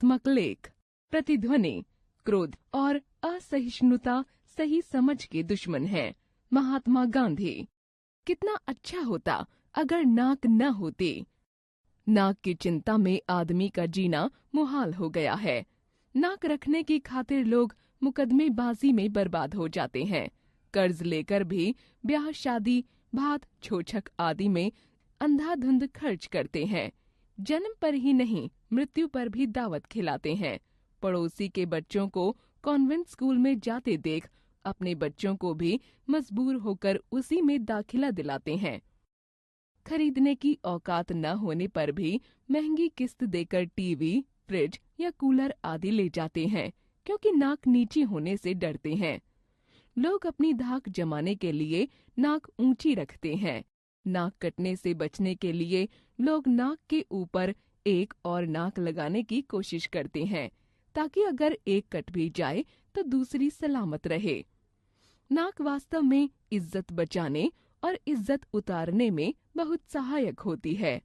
भावनात्मक लेख। प्रतिध्वनि, क्रोध और असहिष्णुता सही समझ के दुश्मन हैं। महात्मा गांधी। कितना अच्छा होता अगर नाक न होती। नाक की चिंता में आदमी का जीना मुहाल हो गया है। नाक रखने की खातिर लोग मुकदमेबाजी में बर्बाद हो जाते हैं। कर्ज लेकर भी ब्याह शादी, भात छोछक आदि में अंधाधुंध खर्च करते हैं। जन्म पर ही नहीं, मृत्यु पर भी दावत खिलाते हैं। पड़ोसी के बच्चों को कॉन्वेंट स्कूल में जाते देख अपने बच्चों को भी मजबूर होकर उसी में दाखिला दिलाते हैं। खरीदने की औकात न होने पर भी महंगी किस्त देकर टीवी, फ्रिज या कूलर आदि ले जाते हैं, क्योंकि नाक नीची होने से डरते हैं। लोग अपनी धाक जमाने के लिए नाक ऊंची रखते हैं। नाक कटने से बचने के लिए लोग नाक के ऊपर एक और नाक लगाने की कोशिश करते हैं, ताकि अगर एक कट भी जाए तो दूसरी सलामत रहे। नाक वास्तव में इज्जत बचाने और इज्जत उतारने में बहुत सहायक होती है।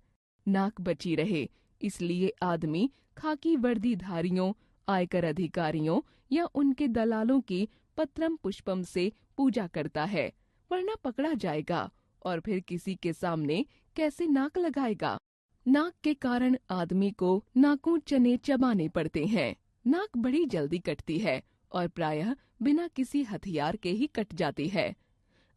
नाक बची रहे इसलिए आदमी खाकी वर्दीधारियों, आयकर अधिकारियों या उनके दलालों की पत्रम पुष्पम से पूजा करता है, वरना पकड़ा जाएगा और फिर किसी के सामने कैसे नाक लगाएगा। नाक के कारण आदमी को नाखून चने चबाने पड़ते हैं। नाक बड़ी जल्दी कटती है और प्रायः बिना किसी हथियार के ही कट जाती है।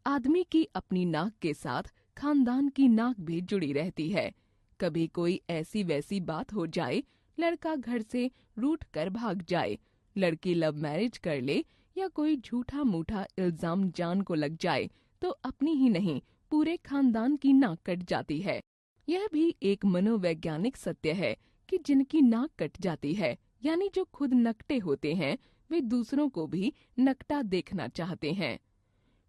आदमी की अपनी नाक के साथ खानदान की नाक भी जुड़ी रहती है। कभी कोई ऐसी वैसी बात हो जाए, लड़का घर से रूठ कर भाग जाए, लड़की लव मैरिज कर ले या कोई झूठा मूठा इल्जाम जान को लग जाए, तो अपनी ही नहीं पूरे खानदान की नाक कट जाती है। यह भी एक मनोवैज्ञानिक सत्य है कि जिनकी नाक कट जाती है, यानी जो खुद नकटे होते हैं, वे दूसरों को भी नकटा देखना चाहते हैं।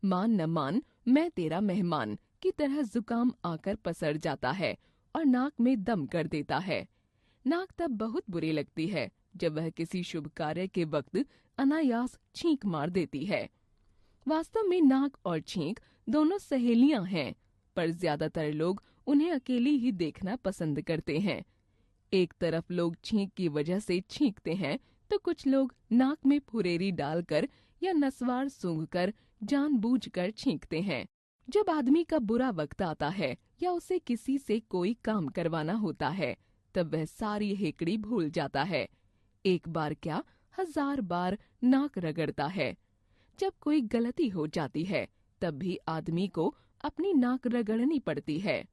मान न मान मैं तेरा मेहमान की तरह जुकाम आकर पसर जाता है और नाक में दम कर देता है। नाक तब बहुत बुरी लगती है जब वह किसी शुभ कार्य के वक्त अनायास छींक मार देती है। वास्तव में नाक और छींक दोनों सहेलियां हैं, पर ज्यादातर लोग उन्हें अकेली ही देखना पसंद करते हैं। एक तरफ लोग छींक की वजह से छींकते हैं, तो कुछ लोग नाक में फुरेरी डालकर या नसवार सूंघकर जानबूझकर छींकते हैं। जब आदमी का बुरा वक्त आता है या उसे किसी से कोई काम करवाना होता है, तब वह सारी हेकड़ी भूल जाता है। एक बार क्या 1000 बार नाक रगड़ता है। जब कोई गलती हो जाती है, तब भी आदमी को अपनी नाक रगड़नी पड़ती है।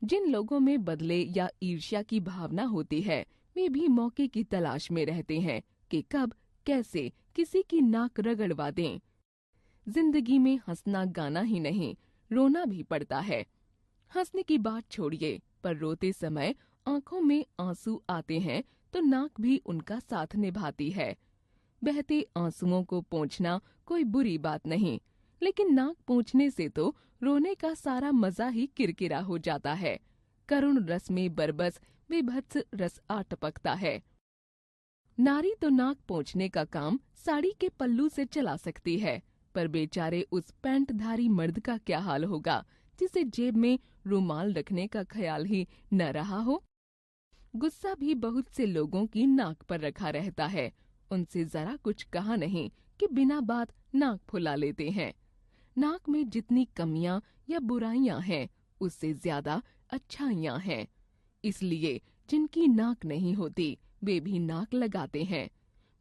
जिन लोगों में बदले या ईर्ष्या की भावना होती है, वे भी मौके की तलाश में रहते हैं कि कब कैसे किसी की नाक रगड़वा दें। जिंदगी में हंसना गाना ही नहीं, रोना भी पड़ता है। हंसने की बात छोड़िए, पर रोते समय आंखों में आंसू आते हैं तो नाक भी उनका साथ निभाती है। बहते आंसुओं को पोंछना कोई बुरी बात नहीं, लेकिन नाक पोंछने से तो रोने का सारा मजा ही किरकिरा हो जाता है। करुण रस में बरबस विभत्स रस आ टपकता है। नारी तो नाक पोंछने का काम साड़ी के पल्लू से चला सकती है, पर बेचारे उस पैंटधारी मर्द का क्या हाल होगा जिसे जेब में रुमाल रखने का ख्याल ही न रहा हो। गुस्सा भी बहुत से लोगों की नाक पर रखा रहता है। उनसे जरा कुछ कहा नहीं कि बिना बात नाक फुला लेते हैं। नाक में जितनी कमियां या बुराइयां हैं, उससे ज्यादा अच्छाइयां हैं। इसलिए जिनकी नाक नहीं होती, वे भी नाक लगाते हैं।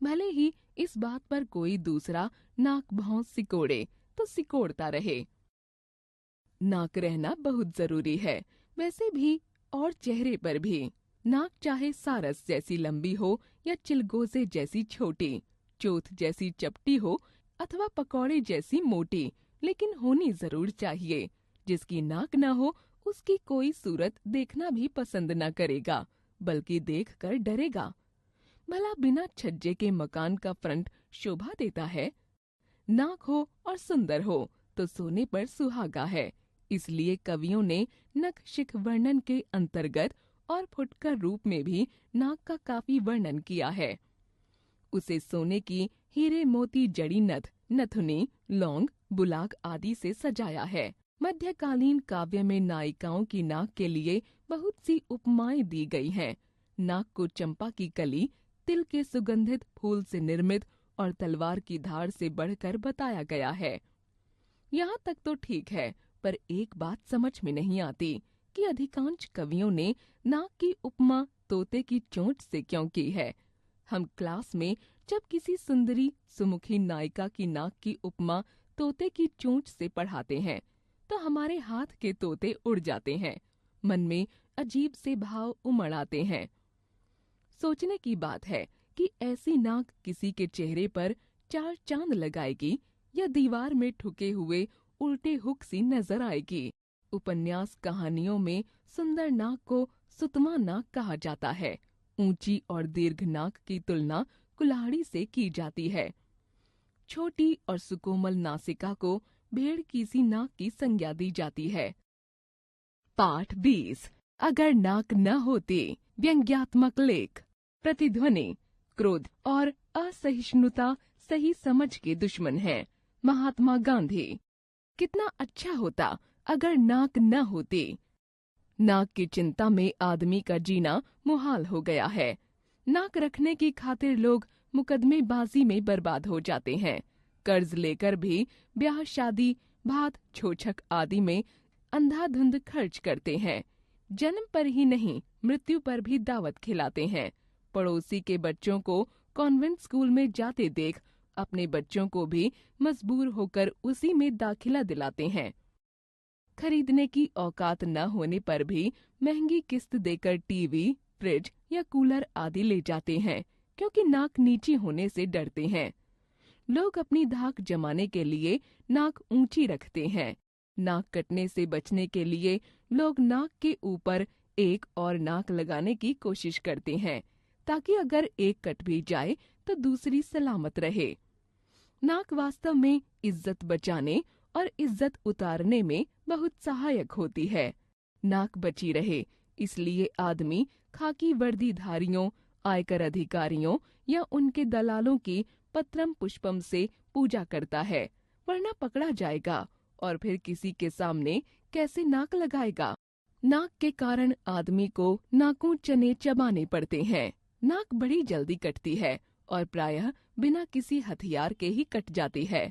भले ही इस बात पर कोई दूसरा नाक भौं सिकोड़े तो सिकोड़ता रहे। नाक रहना बहुत जरूरी है, वैसे भी और चेहरे पर भी। नाक चाहे सारस जैसी लंबी हो या चिलगोजे जैसी छोटी, चोथ जैसी चपटी हो अथवा पकौड़े जैसी मोटी, लेकिन होनी जरूर चाहिए। जिसकी नाक न हो, उसकी कोई सूरत देखना भी पसंद न करेगा, बल्कि देखकर डरेगा। भला बिना छज्जे के मकान का फ्रंट शोभा देता है? नाक हो और सुंदर हो तो सोने पर सुहागा है। इसलिए कवियों ने नख शिख वर्णन के अंतर्गत और फुटकर रूप में भी नाक का काफी वर्णन किया है। उसे सोने की हीरे मोती जड़ी नथ, नथुनी, लौंग, बुलाक आदि से सजाया है। मध्यकालीन काव्य में नायिकाओं की नाक के लिए बहुत सी उपमाएं दी गई हैं। नाक को चंपा की कली, तिल के सुगंधित फूल से निर्मित और तलवार की धार से बढ़कर बताया गया है। यहाँ तक तो ठीक है, पर एक बात समझ में नहीं आती कि अधिकांश कवियों ने नाक की उपमा तोते की चोंच से क्यों की है। हम क्लास में जब किसी सुंदरी सुमुखी नायिका की नाक की उपमा तोते की चोंच से पढ़ाते हैं तो हमारे हाथ के तोते उड़ जाते हैं, मन में अजीब से भाव उमड़ आते हैं। सोचने की बात है कि ऐसी नाक किसी के चेहरे पर चार चांद लगाएगी या दीवार में ठुके हुए उल्टे हुक सी नजर आएगी। उपन्यास कहानियों में सुंदर नाक को सुतमा नाक कहा जाता है। ऊंची और दीर्घ नाक की तुलना कुल्हाड़ी से की जाती है। छोटी और सुकोमल नासिका को भेड़ की सी नाक की संज्ञा दी जाती है। पाठ 20। अगर नाक न होती। व्यंग्यात्मक लेख। प्रतिध्वनि। क्रोध और असहिष्णुता सही समझ के दुश्मन हैं। महात्मा गांधी। कितना अच्छा होता अगर नाक न होती। नाक की चिंता में आदमी का जीना मुहाल हो गया है। नाक रखने की खातिर लोग मुकदमेबाजी में बर्बाद हो जाते हैं। कर्ज लेकर भी ब्याह शादी भात छोछक आदि में अंधाधुंध खर्च करते हैं। जन्म पर ही नहीं, मृत्यु पर भी दावत खिलाते हैं। पड़ोसी के बच्चों को कॉन्वेंट स्कूल में जाते देख अपने बच्चों को भी मजबूर होकर उसी में दाखिला दिलाते हैं। खरीदने की औकात न होने पर भी महंगी किस्त देकर टीवी, फ्रिज या कूलर आदि ले जाते हैं, क्योंकि नाक नीची होने से डरते हैं। लोग अपनी धाक जमाने के लिए नाक ऊंची रखते हैं। नाक कटने से बचने के लिए लोग नाक के ऊपर एक और नाक लगाने की कोशिश करते हैं, ताकि अगर एक कट भी जाए तो दूसरी सलामत रहे। नाक वास्तव में इज्जत बचाने और इज्जत उतारने में बहुत सहायक होती है। नाक बची रहे इसलिए आदमी खाकी वर्दीधारियों, आयकर अधिकारियों या उनके दलालों की पत्रम पुष्पम से पूजा करता है, वरना पकड़ा जाएगा और फिर किसी के सामने कैसे नाक लगाएगा। नाक के कारण आदमी को नाखून चने चबाने पड़ते हैं। नाक बड़ी जल्दी कटती है और प्रायः बिना किसी हथियार के ही कट जाती है।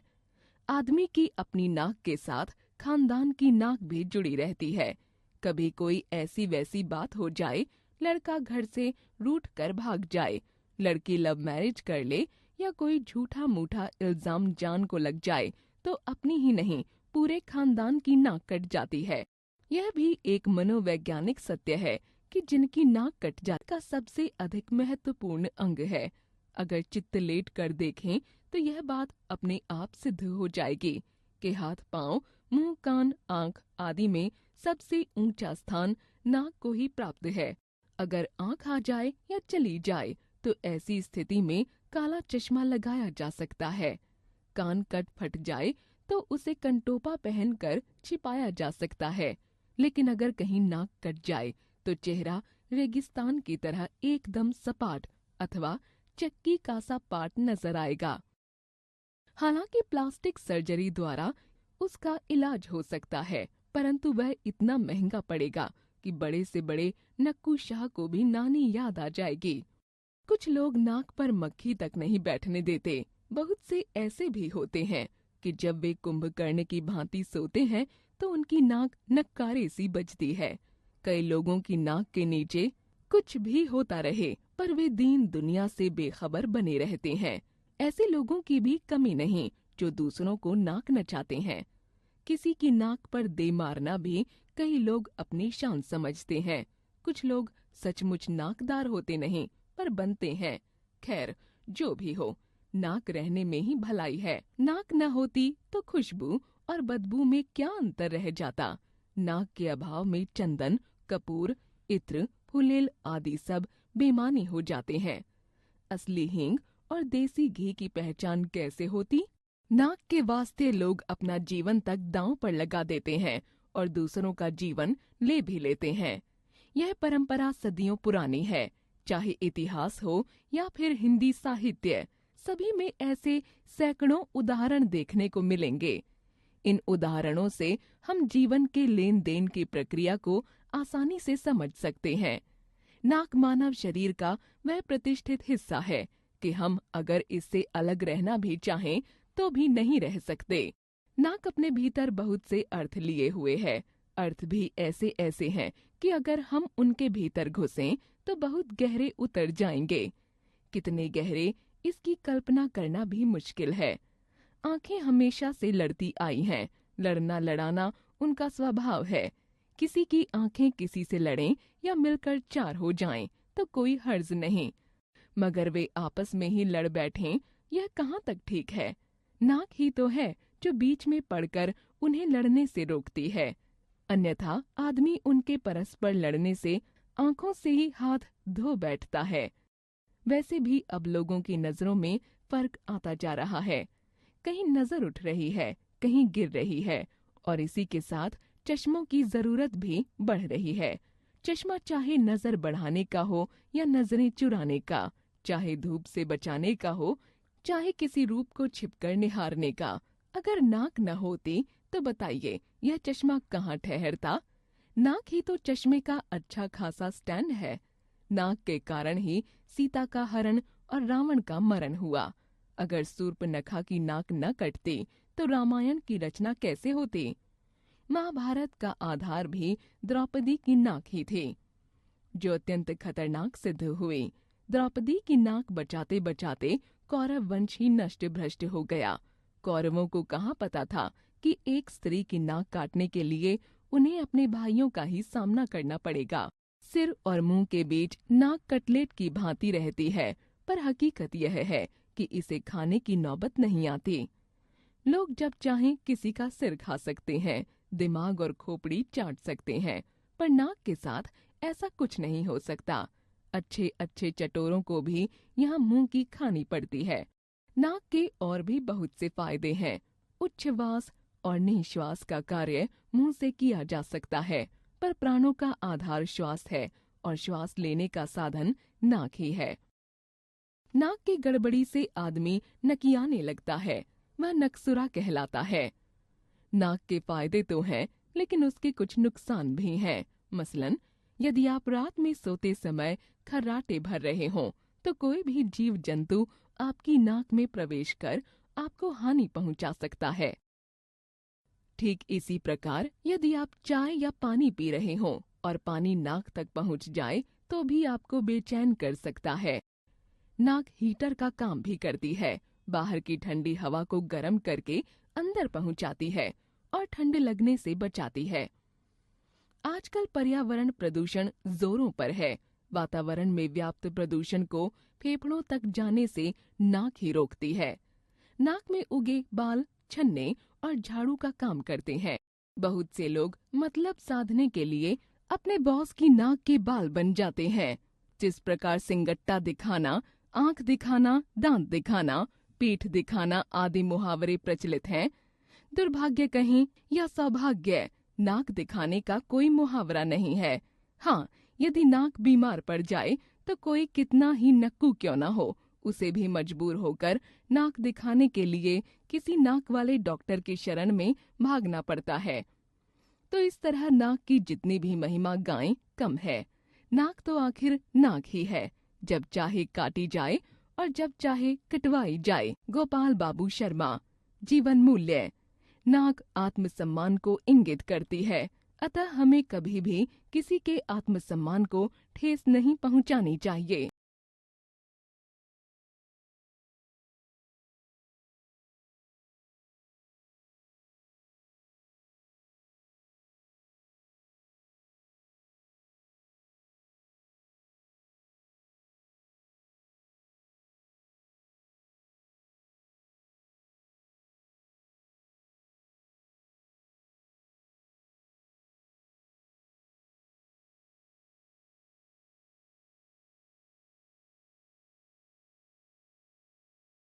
आदमी की अपनी नाक के साथ खानदान की नाक भी जुड़ी रहती है। कभी कोई ऐसी वैसी बात हो जाए, लड़का घर से रूठ कर भाग जाए, लड़की लव मैरिज कर ले या कोई झूठा मूठा इल्जाम जान को लग जाए तो अपनी ही नहीं पूरे खानदान की नाक कट जाती है। यह भी एक मनोवैज्ञानिक सत्य है कि जिनकी नाक कट जाने का सबसे अधिक महत्वपूर्ण अंग है। अगर चित्त लेट कर देखें तो यह बात अपने आप सिद्ध हो जाएगी कि हाथ पांव, मुंह, कान, आंख आदि में सबसे ऊंचा स्थान नाक को ही प्राप्त है। अगर आंख आ जाए या चली जाए तो ऐसी स्थिति में काला चश्मा लगाया जा सकता है। कान कट फट जाए तो उसे कंटोपा पहनकर छिपाया जा सकता है, लेकिन अगर कहीं नाक कट जाए तो चेहरा रेगिस्तान की तरह एकदम सपाट अथवा चक्की का सा पाट नजर आएगा। हालांकि प्लास्टिक सर्जरी द्वारा उसका इलाज हो सकता है, परंतु वह इतना महंगा पड़ेगा कि बड़े से बड़े नक्कू शाह को भी नानी याद आ जाएगी। कुछ लोग नाक पर मक्खी तक नहीं बैठने देते। बहुत से ऐसे भी होते हैं कि जब वे कुंभकर्ण की भांति सोते हैं तो उनकी नाक नक्कारे सी बजती है। कई लोगों की नाक के नीचे कुछ भी होता रहे पर वे दीन दुनिया से बेखबर बने रहते हैं। ऐसे लोगों की भी कमी नहीं जो दूसरों को नाक नचाते हैं। किसी की नाक पर दे मारना भी कई लोग अपनी शान समझते हैं। कुछ लोग सचमुच नाकदार होते नहीं पर बनते हैं। खैर, जो भी हो, नाक रहने में ही भलाई है। नाक न होती तो खुशबू और बदबू में क्या अंतर रह जाता। नाक के अभाव में चंदन, कपूर, इत्र, फुलेल आदि सब बेमानी हो जाते हैं। असली हींग और देसी घी की पहचान कैसे होती? नाक के वास्ते लोग अपना जीवन तक दांव पर लगा देते हैं और दूसरों का जीवन ले भी लेते हैं। यह परंपरा सदियों पुरानी है, चाहे इतिहास हो या फिर हिंदी साहित्य। सभी में ऐसे सैकड़ों उदाहरण देखने को मिलेंगे। इन उदाहरणों से हम जीवन के लेन देन की प्रक्रिया को आसानी से समझ सकते हैं। नाक मानव शरीर का वह प्रतिष्ठित हिस्सा है कि हम अगर इससे अलग रहना भी चाहें तो भी नहीं रह सकते। नाक अपने भीतर बहुत से अर्थ लिए हुए है। अर्थ भी ऐसे ऐसे हैं कि अगर हम उनके भीतर घुसें तो बहुत गहरे उतर जाएंगे। कितने गहरे, इसकी कल्पना करना भी मुश्किल है। आंखें हमेशा से लड़ती आई हैं। लड़ना लड़ाना उनका स्वभाव है। किसी की आंखें किसी से लड़ें या मिलकर चार हो जाएं तो कोई हर्ज नहीं, मगर वे आपस में ही लड़ बैठें, यह कहाँ तक ठीक है। नाक ही तो है जो बीच में पड़कर उन्हें लड़ने से रोकती है। अन्यथा आदमी उनके परस्पर लड़ने से आंखों से ही हाथ धो बैठता है। वैसे भी अब लोगों की नजरों में फर्क आता जा रहा है। कहीं नजर उठ रही है, कहीं गिर रही है, और इसी के साथ चश्मों की जरूरत भी बढ़ रही है। चश्मा चाहे नजर बढ़ाने का हो या नजरें चुराने का, चाहे धूप से बचाने का हो, चाहे किसी रूप को छिपकर निहारने का। अगर नाक न होती तो बताइए यह चश्मा कहाँ ठहरता। नाक ही तो चश्मे का अच्छा खासा स्टैंड है। नाक के कारण ही सीता का हरण और रावण का मरण हुआ। अगर शूर्पणखा की नाक न कटती तो रामायण की रचना कैसे होती। महाभारत का आधार भी द्रौपदी की नाक ही थी, जो अत्यंत खतरनाक सिद्ध हुई। द्रौपदी की नाक बचाते बचाते कौरव वंश ही नष्ट भ्रष्ट हो गया। कौरवों को कहाँ पता था कि एक स्त्री की नाक काटने के लिए उन्हें अपने भाइयों का ही सामना करना पड़ेगा। सिर और मुंह के बीच नाक कटलेट की भांति रहती है, पर हकीकत यह है कि इसे खाने की नौबत नहीं आती। लोग जब चाहें किसी का सिर खा सकते हैं, दिमाग और खोपड़ी चाट सकते हैं, पर नाक के साथ ऐसा कुछ नहीं हो सकता। अच्छे अच्छे चटोरों को भी यहाँ मुंह की खानी पड़ती है। नाक के और भी बहुत से फायदे हैं। उच्छ्वास और निःश्वास का कार्य मुंह से किया जा सकता है, पर प्राणों का आधार श्वास है और श्वास लेने का साधन नाक ही है। नाक की गड़बड़ी से आदमी नकियाने लगता है, वह नकसुरा कहलाता है। नाक के फायदे तो हैं, लेकिन उसके कुछ नुकसान भी हैं। मसलन, यदि आप रात में सोते समय खर्राटे भर रहे हों, तो कोई भी जीव जंतु आपकी नाक में प्रवेश कर आपको हानि पहुंचा सकता है। ठीक इसी प्रकार यदि आप चाय या पानी पी रहे हों और पानी नाक तक पहुंच जाए तो भी आपको बेचैन कर सकता है। नाक हीटर का काम भी करती है। बाहर की ठंडी हवा को गर्म करके अंदर पहुंचाती है और ठंड लगने से बचाती है। आजकल पर्यावरण प्रदूषण जोरों पर है। वातावरण में व्याप्त प्रदूषण को फेफड़ों तक जाने से नाक ही रोकती है। नाक में उगे बाल छन्ने और झाड़ू का काम करते हैं। बहुत से लोग मतलब साधने के लिए अपने बॉस की नाक के बाल बन जाते हैं। जिस प्रकार सिंगट्टा दिखाना, आंख दिखाना, दांत दिखाना, पीठ दिखाना आदि मुहावरे प्रचलित हैं, दुर्भाग्य कहें या सौभाग्य, नाक दिखाने का कोई मुहावरा नहीं है। हाँ, यदि नाक बीमार पड़ जाए तो कोई कितना ही नक्कू क्यों न हो, उसे भी मजबूर होकर नाक दिखाने के लिए किसी नाक वाले डॉक्टर की शरण में भागना पड़ता है। तो इस तरह नाक की जितनी भी महिमा गाएं कम है। नाक तो आखिर नाक ही है, जब चाहे काटी जाए और जब चाहे कटवाई जाए। गोपाल बाबू शर्मा। जीवन मूल्य। नाक आत्मसम्मान को इंगित करती है, अतः हमें कभी भी किसी के आत्मसम्मान को ठेस नहीं पहुंचानी चाहिए।